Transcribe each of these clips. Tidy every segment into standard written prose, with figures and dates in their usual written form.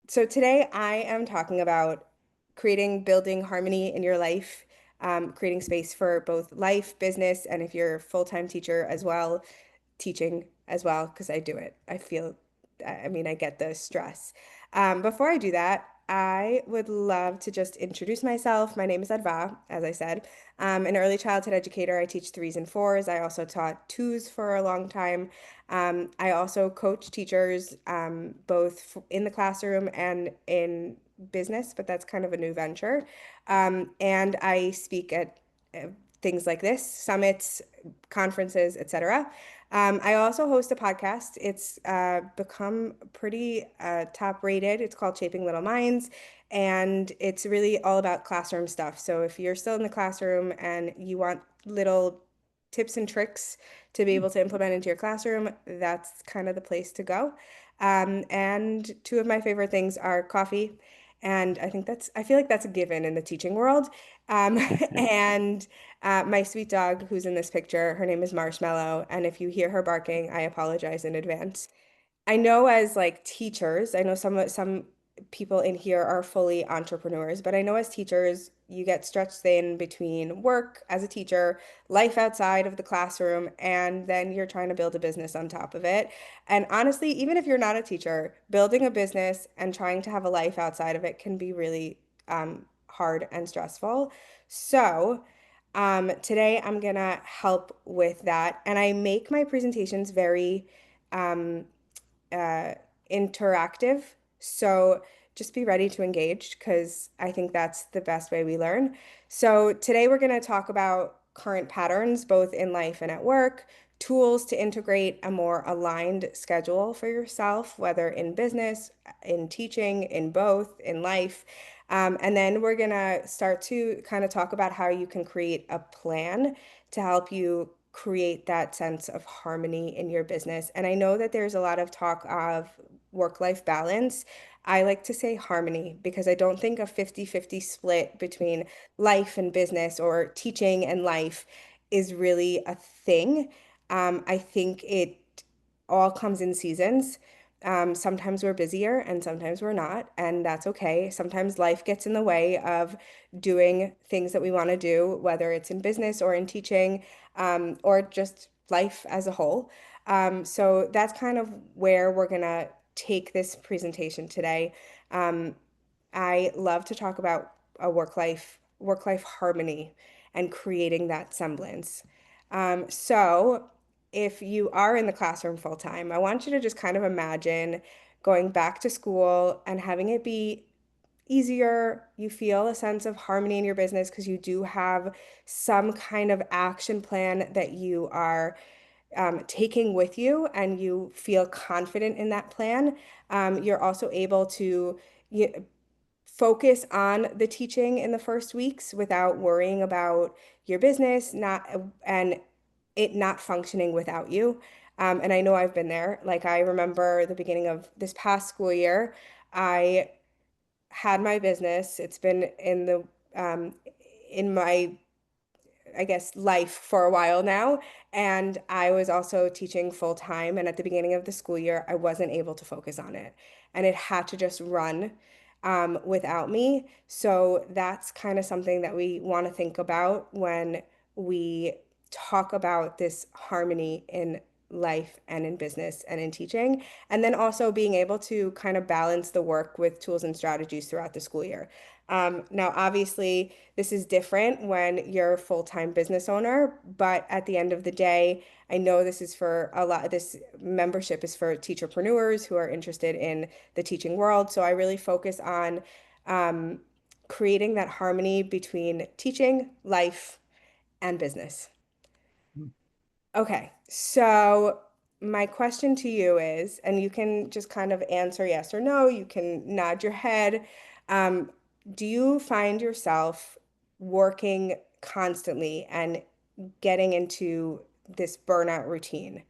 So today I am talking about building harmony in your life, creating space for both life, business, and if you're a full-time teacher as well, teaching as well, because I do it. I get the stress. Before I do that, I would love to just introduce myself. My name is Adva, as I said. An early childhood educator. I teach threes and fours. I also taught twos for a long time. I also coach teachers both in the classroom and in business, but that's kind of a new venture. And I speak at uh, things like this, summits, conferences, etc. I also host a podcast. It's become pretty top rated. It's called Shaping Little Minds, and it's really all about classroom stuff. So if you're still in the classroom and you want little tips and tricks to be able to implement into your classroom, that's kind of the place to go. And two of my favorite things are coffee. And I feel like that's a given in the teaching world. Um, and my sweet dog, who's in this picture, her name is Marshmallow. And if you hear her barking, I apologize in advance. I know as like teachers, I know some people in here are fully entrepreneurs, but I know as teachers, you get stretched thin between work as a teacher, life outside of the classroom, and then you're trying to build a business on top of it. And honestly, even if you're not a teacher, building a business and trying to have a life outside of it can be really hard and stressful. So, today I'm gonna help with that, and I make my presentations very um, uh, interactive. So just be ready to engage because I think that's the best way we learn. So today we're going to talk about current patterns, both in life and at work, tools to integrate a more aligned schedule for yourself, whether in business, in teaching, in both, in life. And then we're going to start to kind of talk about how you can create a plan to help you create that sense of harmony in your business. And I know that there's a lot of talk of work-life balance. I like to say harmony because I don't think a 50-50 split between life and business or teaching and life is really a thing. I think it all comes in seasons. Sometimes we're busier and sometimes we're not, and that's okay. Sometimes life gets in the way of doing things that we want to do, whether it's in business or in teaching, or just life as a whole. So that's kind of where we're gonna take this presentation today. Um, I love to talk about a work life harmony and creating that semblance. So if you are in the classroom full time, I want you to just kind of imagine going back to school and having it be easier. You feel a sense of harmony in your business because you do have some kind of action plan that you are taking with you and you feel confident in that plan. You're also able to focus on the teaching in the first weeks without worrying about your business not and it not functioning without you. And I know I've been there. Like I remember the beginning of this past school year, I had my business. It's been um, in my I guess, life for a while now. And I was also teaching full time. And at the beginning of the school year, I wasn't able to focus on it. And it had to just run without me. So that's kind of something that we want to think about when we talk about this harmony in life and in business and in teaching. And then also being able to kind of balance the work with tools and strategies throughout the school year. Now, obviously, this is different when you're a full-time business owner, but at the end of the day, I know this is for a lot, this membership is for teacherpreneurs who are interested in the teaching world. So I really focus on um, creating that harmony between teaching, life, and business. Okay, so my question to you is, and you can just kind of answer yes or no, you can nod your head. Um, do you find yourself working constantly and getting into this burnout routine?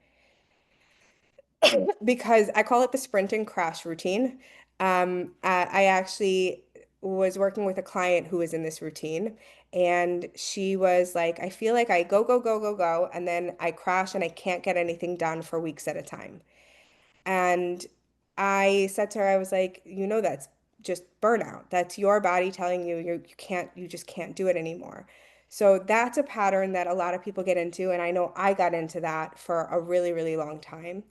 Because I call it the sprint and crash routine. I actually was working with a client who was in this routine, and she was like, I feel like I go, go, go, go, go, and then I crash and I can't get anything done for weeks at a time. And I said to her, I was like, that's just burnout. That's your body telling you you just can't do it anymore. So that's a pattern that a lot of people get into, and I know I got into that for a really, really long time.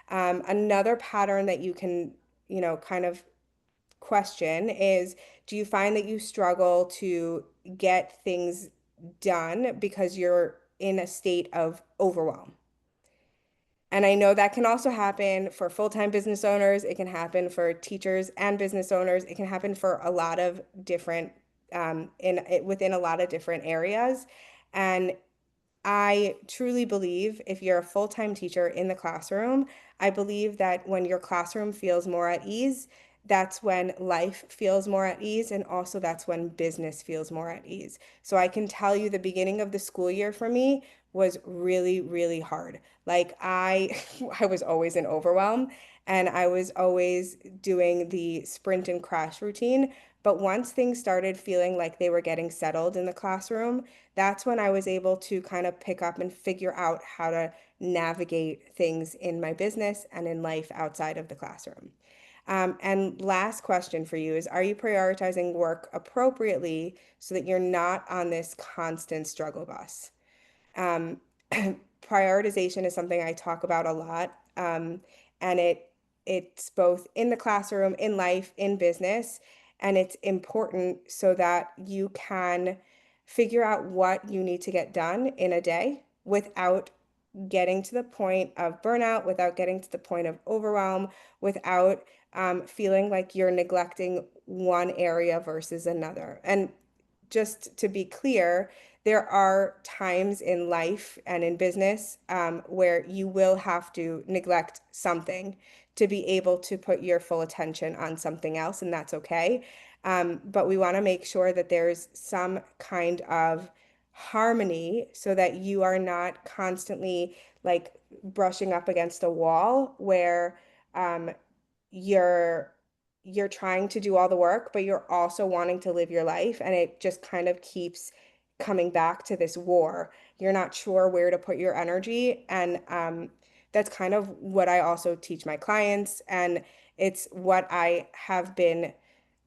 Another pattern that you can, kind of question is, do you find that you struggle to get things done because you're in a state of overwhelm? And I know that can also happen for full-time business owners. It can happen for teachers and business owners. It can happen for a lot of different within a lot of different areas. And I truly believe if you're a full-time teacher in the classroom, I believe that when your classroom feels more at ease, that's when life feels more at ease, and also that's when business feels more at ease. So I can tell you the beginning of the school year for me was really, really hard. Like I was always in overwhelm and I was always doing the sprint and crash routine. But once things started feeling like they were getting settled in the classroom, that's when I was able to kind of pick up and figure out how to navigate things in my business and in life outside of the classroom. And last question for you is, are you prioritizing work appropriately so that you're not on this constant struggle bus? Um, Prioritization is something I talk about a lot, and it's both in the classroom, in life, in business, and it's important so that you can figure out what you need to get done in a day without getting to the point of burnout, without getting to the point of overwhelm, without feeling like you're neglecting one area versus another. And just to be clear, there are times in life and in business where you will have to neglect something to be able to put your full attention on something else, and that's okay. But we want to make sure that there's some kind of harmony so that you are not constantly like brushing up against a wall where um, you're you're trying to do all the work, but you're also wanting to live your life, and it just kind of keeps coming back to this war. You're not sure where to put your energy, and that's kind of what I also teach my clients, and it's what I have been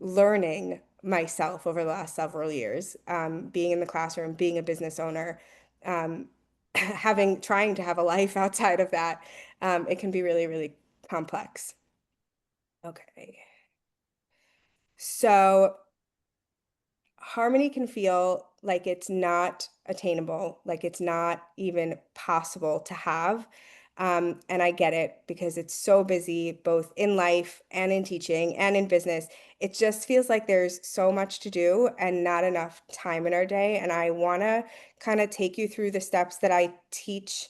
learning myself over the last several years, being in the classroom, being a business owner, um, trying to have a life outside of that. It can be really, really complex. Okay. So harmony can feel like it's not attainable, like it's not even possible to have. And I get it because it's so busy, both in life and in teaching and in business. It just feels like there's so much to do and not enough time in our day. And I want to kind of take you through the steps that I teach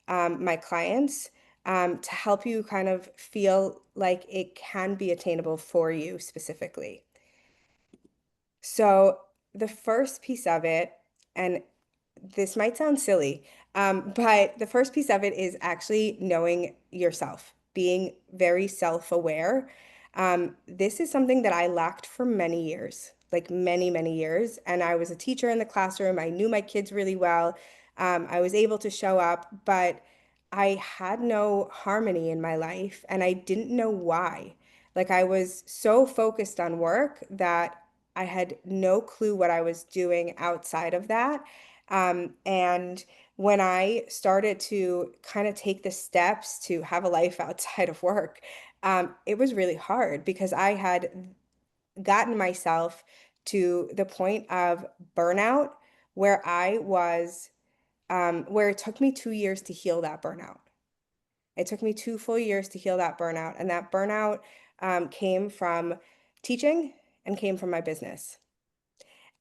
my clients to help you kind of feel like it can be attainable for you specifically. So the first piece of it, and this might sound silly, but the first piece of it is actually knowing yourself, being very self-aware. This is something that I lacked for many years, like many, many years. And I was a teacher in the classroom. I knew my kids really well. I was able to show up, but I had no harmony in my life, and I didn't know why. Like I was so focused on work that I had no clue what I was doing outside of that. And when I started to kind of take the steps to have a life outside of work, it was really hard because I had gotten myself to the point of burnout where where it took me 2 years to heal that burnout. It took me 2 full years to heal that burnout. And that burnout came from teaching and came from my business,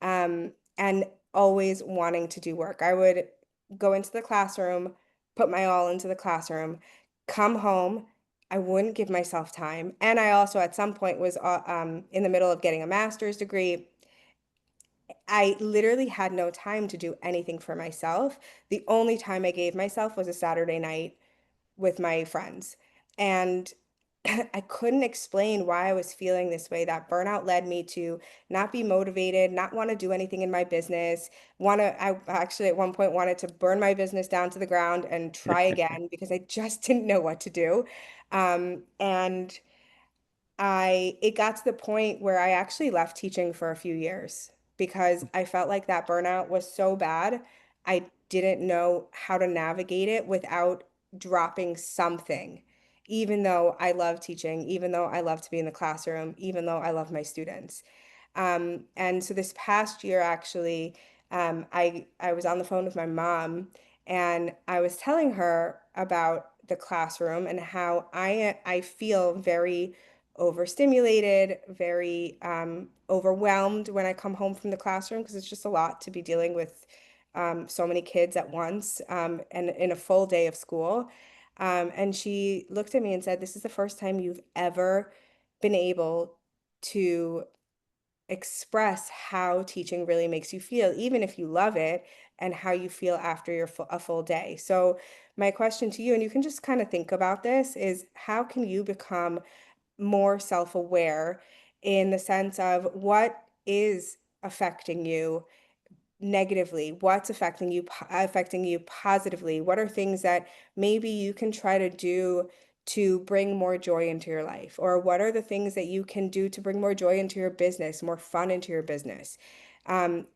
and always wanting to do work. I would go into the classroom, put my all into the classroom, come home. I wouldn't give myself time. And I also, at some point, was in the middle of getting a master's degree. I literally had no time to do anything for myself. The only time I gave myself was a Saturday night with my friends. And I couldn't explain why I was feeling this way. That burnout led me to not be motivated, not want to do anything in my business. I actually at one point wanted to burn my business down to the ground and try again because I just didn't know what to do. And it got to the point where I actually left teaching for a few years because I felt like that burnout was so bad. I didn't know how to navigate it without dropping something, even though I love teaching, even though I love to be in the classroom, even though I love my students. And so this past year, actually, I was on the phone with my mom, and I was telling her about the classroom and how I feel very overstimulated, very overwhelmed when I come home from the classroom because it's just a lot to be dealing with so many kids at once and in a full day of school. And she looked at me and said, "This is the first time you've ever been able to express how teaching really makes you feel, even if you love it, and how you feel after a full day." So, my question to you, and you can just kind of think about this, is how can you become more self-aware in the sense of what is affecting you negatively, what's affecting you positively, what are things that maybe you can try to do to bring more joy into your life, or what are the things that you can do to bring more joy into your business, more fun into your business, um,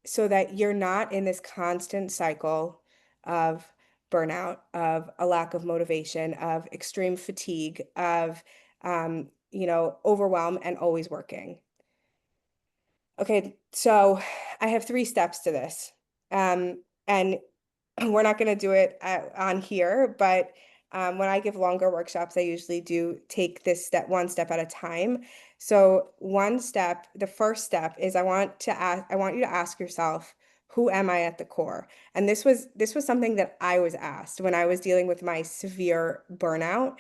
so that you're not in this constant cycle of burnout, of a lack of motivation, of extreme fatigue, of overwhelm and always working. Okay, so I have three steps to this. And we're not going to do it on here, but when I give longer workshops, I usually do take this step one step at a time. So one step, the first step is I want you to ask yourself, who am I at the core? And this was something that I was asked when I was dealing with my severe burnout.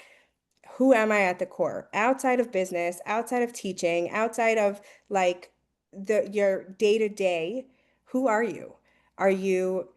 Who am I at the core? Outside of business, outside of teaching, outside of like the your day to day, who are you? Are you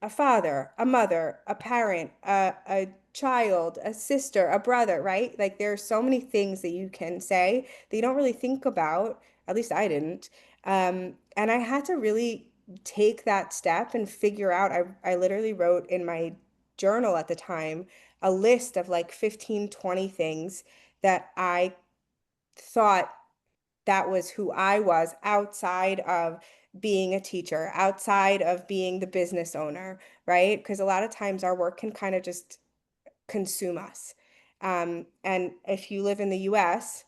a father, a mother, a parent, a child, a sister, a brother, right? Like there are so many things that you can say that you don't really think about. At least I didn't. And I had to really take that step and figure out. I literally wrote in my journal at the time a list of like 15, 20 things that I thought that was who I was outside of being a teacher, outside of being the business owner, right? Because a lot of times our work can kind of just consume us. And if you live in the US,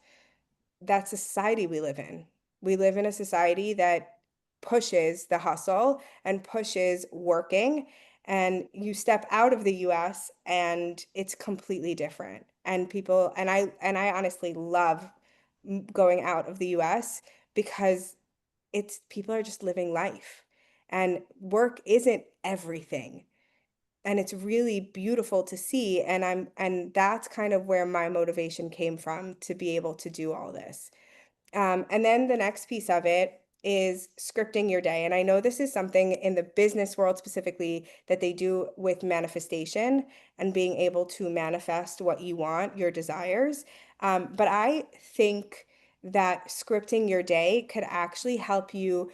that's the society we live in. We live in a society that pushes the hustle and pushes working. And you step out of the US and it's completely different. And I honestly love going out of the US because it's people are just living life. And work isn't everything. And it's really beautiful to see. And that's kind of where my motivation came from to be able to do all this. And then the next piece of it is scripting your day. And I know this is something in the business world specifically that they do with manifestation and being able to manifest what you want, your desires. But I think that scripting your day could actually help you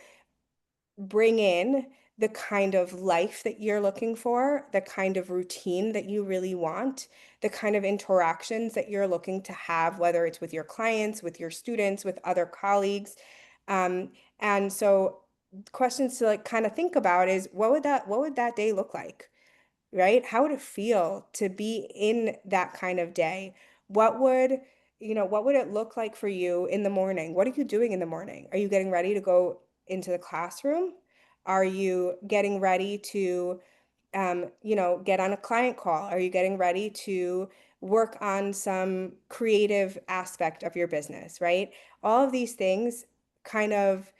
bring in the kind of life that you're looking for, the kind of routine that you really want, the kind of interactions that you're looking to have, whether it's with your clients, with your students, with other colleagues. Um, and so questions to like kind of think about is what would that day look like? Right? How would it feel to be in that kind of day? What would, what would it look like for you in the morning? What are you doing in the morning? Are you getting ready to go into the classroom? Are you getting ready to, get on a client call? Are you getting ready to work on some creative aspect of your business, right? All of these things kind of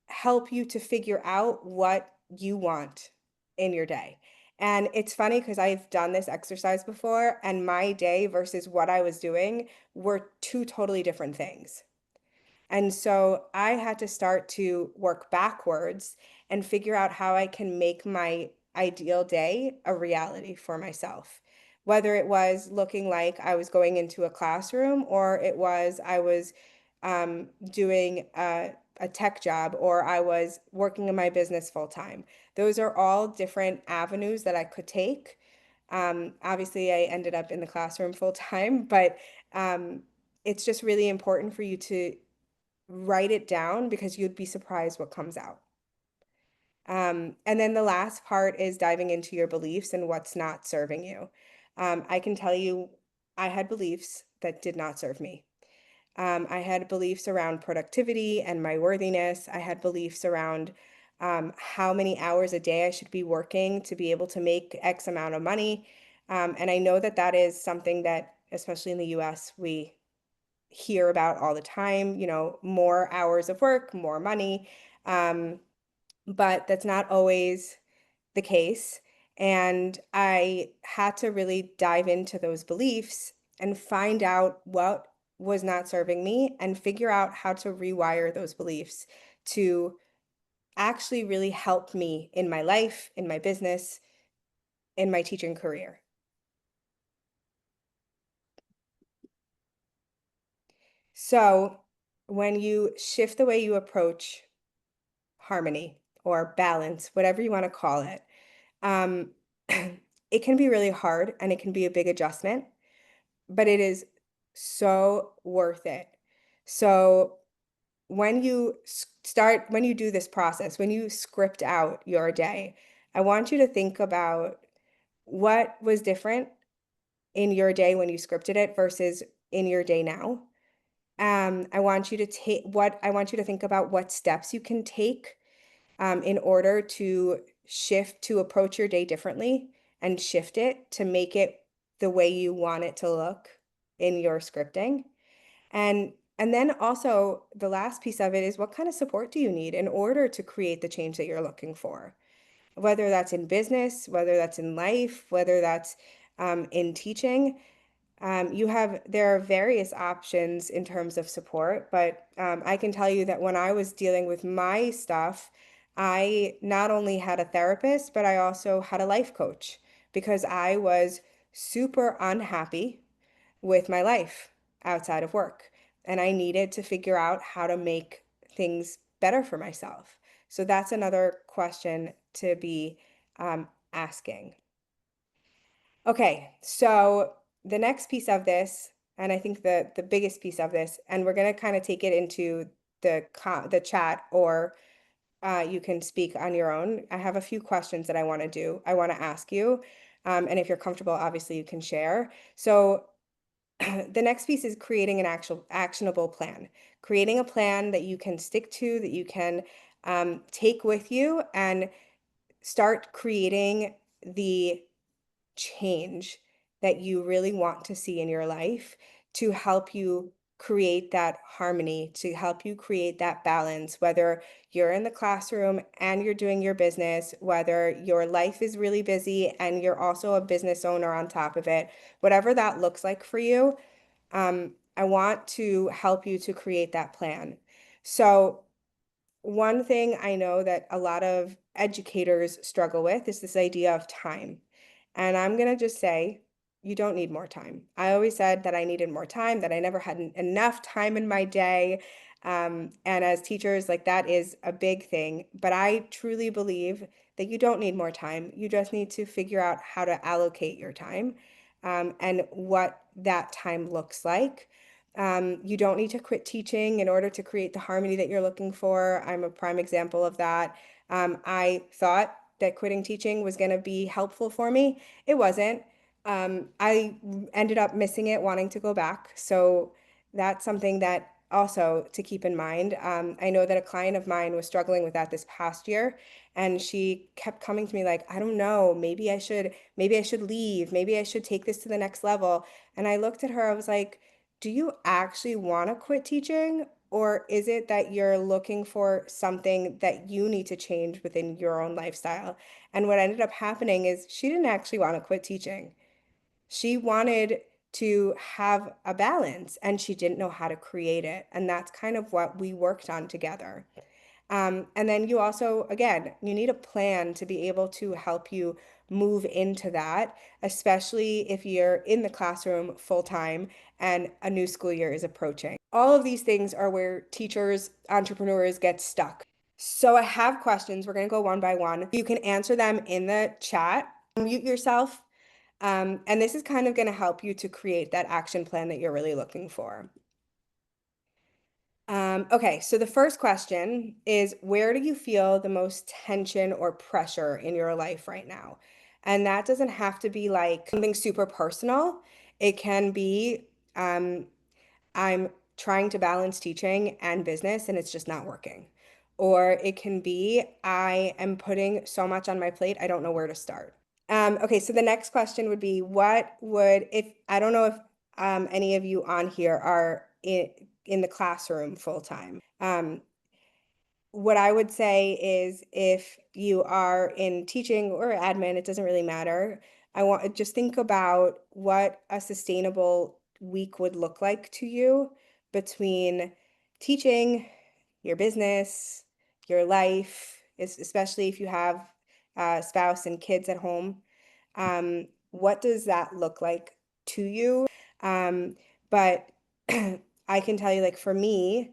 help you to figure out what you want in your day. And it's funny because I've done this exercise before, and my day versus what I was doing were two totally different things. And so I had to start to work backwards and figure out how I can make my ideal day a reality for myself. Whether it was looking like I was going into a classroom or it was I was doing a tech job or I was working in my business full time. Those are all different avenues that I could take. Obviously, I ended up in the classroom full time, but um, it's just really important for you to write it down because you'd be surprised what comes out. And then the last part is diving into your beliefs and what's not serving you. I can tell you, I had beliefs that did not serve me. I had beliefs around productivity and my worthiness. I had beliefs around how many hours a day I should be working to be able to make X amount of money. And I know that that is something that, especially in the US, we hear about all the time, more hours of work, more money. Um, but that's not always the case. And I had to really dive into those beliefs and find out what was not serving me and figure out how to rewire those beliefs to actually really help me in my life, in my business, in my teaching career. So, when you shift the way you approach harmony or balance, whatever you want to call it, um, it can be really hard and it can be a big adjustment, but it is so worth it. So when you when you do this process, when you script out your day, I want you to think about what was different in your day when you scripted it versus in your day now. I want you to think about what steps you can take in order to shift to approach your day differently and shift it to make it the way you want it to look in your scripting. And then also the last piece of it is what kind of support do you need in order to create the change that you're looking for? Whether that's in business, whether that's in life, whether that's in teaching. There are various options in terms of support, but I can tell you that when I was dealing with my stuff, I not only had a therapist, but I also had a life coach because I was super unhappy with my life outside of work. And I needed to figure out how to make things better for myself. So that's another question to be asking. Okay, so the next piece of this, and I think the biggest piece of this, and we're gonna kind of take it into the chat, or you can speak on your own. I have a few questions that I want to ask you, and if you're comfortable, obviously you can share. So the next piece is creating an actual actionable plan, creating a plan that you can stick to, that you can take with you, and start creating the change that you really want to see in your life to help you create that harmony, to help you create that balance, whether you're in the classroom and you're doing your business, whether your life is really busy and you're also a business owner on top of it, whatever that looks like for you, I want to help you to create that plan. So one thing I know that a lot of educators struggle with is this idea of time. And I'm going to just say, you don't need more time. I always said that I needed more time, that I never had enough time in my day. And as teachers, like that is a big thing. But I truly believe that you don't need more time. You just need to figure out how to allocate your time and what that time looks like. You don't need to quit teaching in order to create the harmony that you're looking for. I'm a prime example of that. I thought that quitting teaching was going to be helpful for me. It wasn't. I ended up missing it, wanting to go back. So that's something that also to keep in mind. I know that a client of mine was struggling with that this past year, and she kept coming to me like, I don't know, maybe I should leave, maybe I should take this to the next level. And I looked at her, I was like, do you actually want to quit teaching? Or is it that you're looking for something that you need to change within your own lifestyle? And what ended up happening is she didn't actually want to quit teaching. She wanted to have a balance and she didn't know how to create it. And that's kind of what we worked on together. And then you also, again, you need a plan to be able to help you move into that, especially if you're in the classroom full time and a new school year is approaching. All of these things are where teachers, entrepreneurs get stuck. So I have questions. We're going to go one by one. You can answer them in the chat. Mute yourself. And this is kind of going to help you to create that action plan that you're really looking for. Okay, so the first question is where do you feel the most tension or pressure in your life right now? And that doesn't have to be like something super personal. It can be I'm trying to balance teaching and business and it's just not working. Or it can be I am putting so much on my plate, I don't know where to start. Okay, so the next question would be what would, if I don't know if any of you on here are in the classroom full time. What I would say is if you are in teaching or admin, it doesn't really matter. I want just think about what a sustainable week would look like to you between teaching, your business, your life, especially if you have a spouse and kids at home. What does that look like to you? But I can tell you, like for me,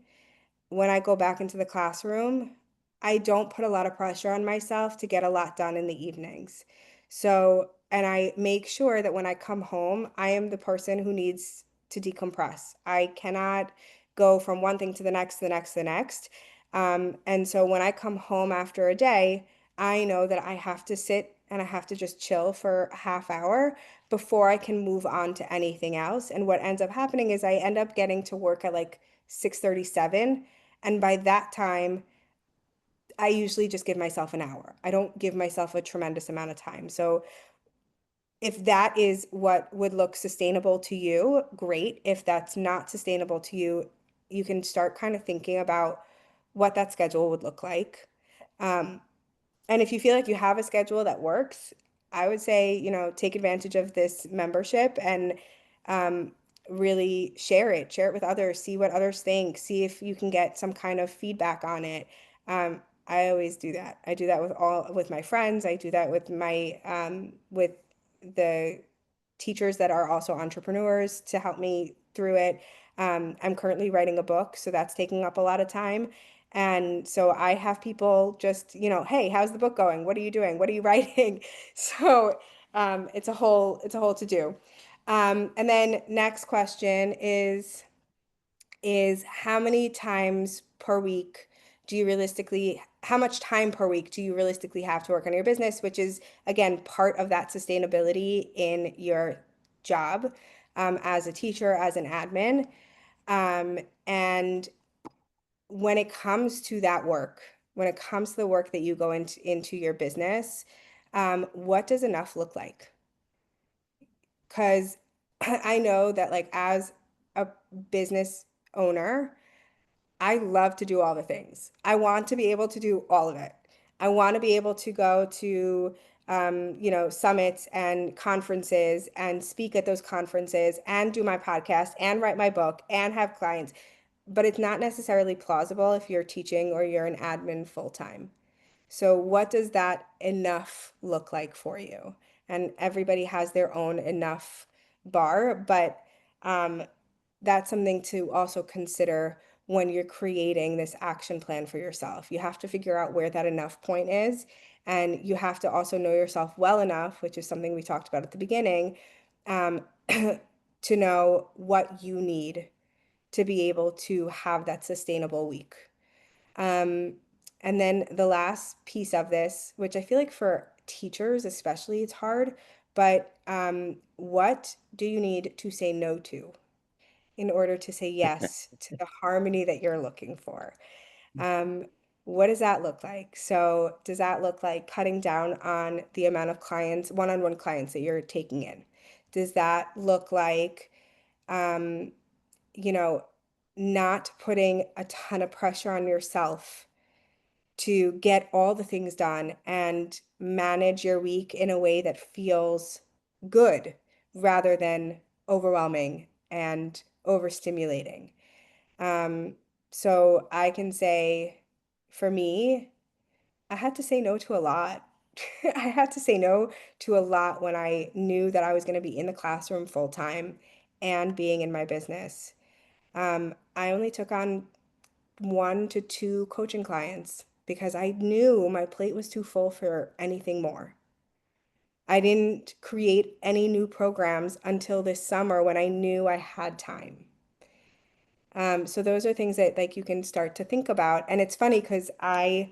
when I go back into the classroom, I don't put a lot of pressure on myself to get a lot done in the evenings. So, and I make sure that when I come home, I am the person who needs to decompress. I cannot go from one thing to the next, the next, the next. And so when I come home after a day, I know that I have to sit and I have to just chill for a half hour before I can move on to anything else. And what ends up happening is I end up getting to work at like 6:37, and by that time, I usually just give myself an hour. I don't give myself a tremendous amount of time. So if that is what would look sustainable to you, great. If that's not sustainable to you, you can start kind of thinking about what that schedule would look like. Um, and if you feel like you have a schedule that works, I would say, take advantage of this membership and um, really share it with others, see what others think, see if you can get some kind of feedback on it. I always do that. I do that with my friends. I do that with with the teachers that are also entrepreneurs to help me through it. I'm currently writing a book, so that's taking up a lot of time. And so I have people just, hey, how's the book going? What are you doing? What are you writing? So it's a whole to do. And then next question is how many times per week do you realistically, how much time per week do you realistically have to work on your business, which is again part of that sustainability in your job as a teacher, as an admin. And when it comes to that work, when it comes to the work that you go into your business, what does enough look like? Because I know that like as a business owner, I love to do all the things. I want to be able to do all of it. I want to be able to go to summits and conferences and speak at those conferences and do my podcast and write my book and have clients, but it's not necessarily plausible if you're teaching or you're an admin full time. So, what does that enough look like for you? And everybody has their own enough bar, but um, that's something to also consider when you're creating this action plan for yourself. You have to figure out where that enough point is, and you have to also know yourself well enough, which is something we talked about at the beginning, um, to know what you need to be able to have that sustainable week. Um, and then the last piece of this, which I feel like for teachers especially, it's hard, but what do you need to say no to in order to say yes to the harmony that you're looking for? Um, what does that look like? So, does that look like cutting down on the amount of clients, one-on-one clients that you're taking in? Does that look like um, you know, not putting a ton of pressure on yourself to get all the things done and manage your week in a way that feels good rather than overwhelming and overstimulating. Um, so I can say for me, I had to say no to a lot. I had to say no to a lot when I knew that I was going to be in the classroom full time and being in my business. I only took on 1 to 2 coaching clients because I knew my plate was too full for anything more. I didn't create any new programs until this summer when I knew I had time. So those are things that like you can start to think about. And it's funny because I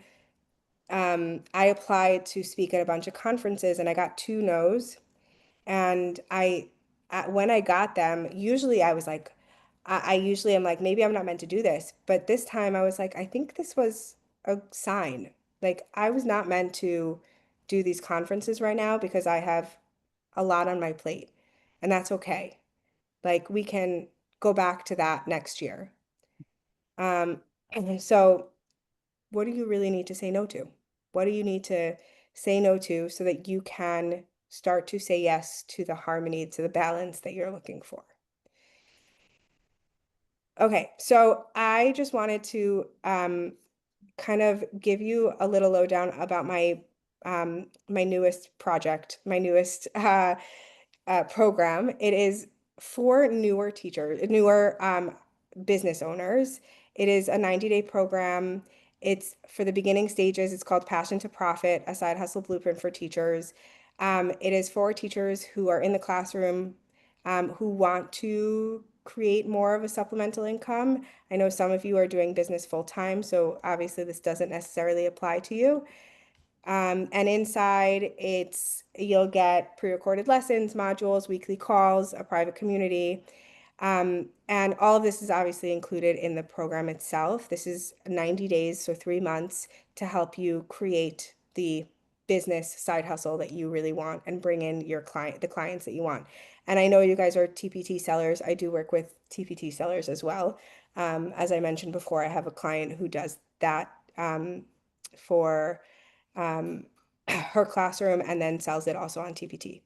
applied to speak at a bunch of conferences and I got two no's. And when I got them, usually I was like, I usually am like, maybe I'm not meant to do this. But this time I was like, I think this was a sign. Like I was not meant to do these conferences right now because I have a lot on my plate. And that's okay. Like we can go back to that next year. And so what do you really need to say no to? What do you need to say no to so that you can start to say yes to the harmony, to the balance that you're looking for? Okay, so I just wanted to kind of give you a little lowdown about my newest project, my newest program. It is for newer teachers, newer business owners. It is a 90-day program. It's for the beginning stages. It's called Passion to Profit, a side hustle blueprint for teachers. It is for teachers who are in the classroom, who want to create more of a supplemental income. I know some of you are doing business full time, so obviously this doesn't necessarily apply to you. And inside, you'll get pre-recorded lessons, modules, weekly calls, a private community. And all of this is obviously included in the program itself. This is 90 days, so 3 months, to help you create the business side hustle that you really want and bring in the clients that you want. And I know you guys are TPT sellers. I do work with TPT sellers as well. As I mentioned before, I have a client who does that for her classroom and then sells it also on TPT.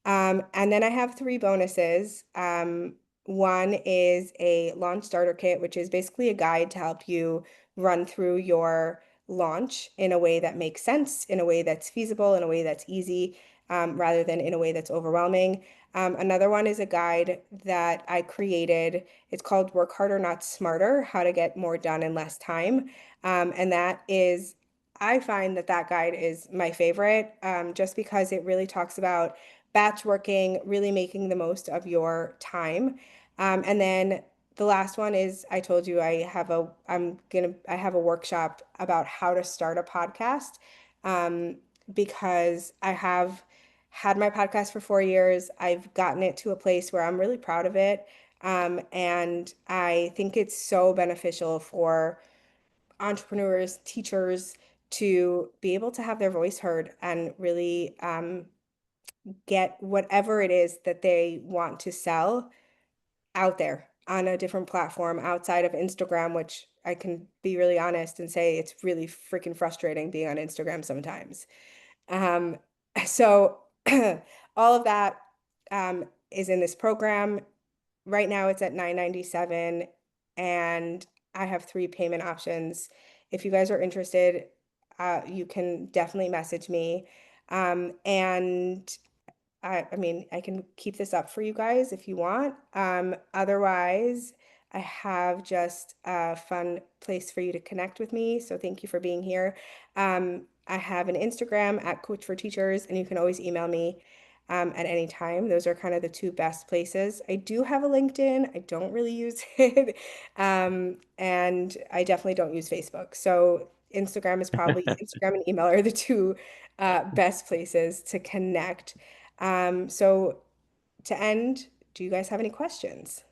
And then I have three bonuses. One is a launch starter kit, which is basically a guide to help you run through your launch in a way that makes sense, in a way that's feasible, in a way that's easy, rather than in a way that's overwhelming. Another one is a guide that I created. It's called Work Harder, Not Smarter, How to Get More Done in Less Time. And I find that that guide is my favorite, just because it really talks about batch working, really making the most of your time. And then the last one is I told you I have a workshop about how to start a podcast, um, because I have had my podcast for 4 years. I've gotten it to a place where I'm really proud of it. And I think it's so beneficial for entrepreneurs, teachers to be able to have their voice heard and really get whatever it is that they want to sell out there on a different platform outside of Instagram, which I can be really honest and say it's really freaking frustrating being on Instagram sometimes. Um, so all of that is in this program. Right now it's at 997 and I have three payment options. If you guys are interested, you can definitely message me. And I mean, I can keep this up for you guys if you want. Otherwise, I have just a fun place for you to connect with me. So thank you for being here. I have an Instagram at Coach for Teachers, and you can always email me at any time. Those are kind of the two best places. I do have a LinkedIn. I don't really use it. And I definitely don't use Facebook. So Instagram and email are the two best places to connect. So to end, do you guys have any questions?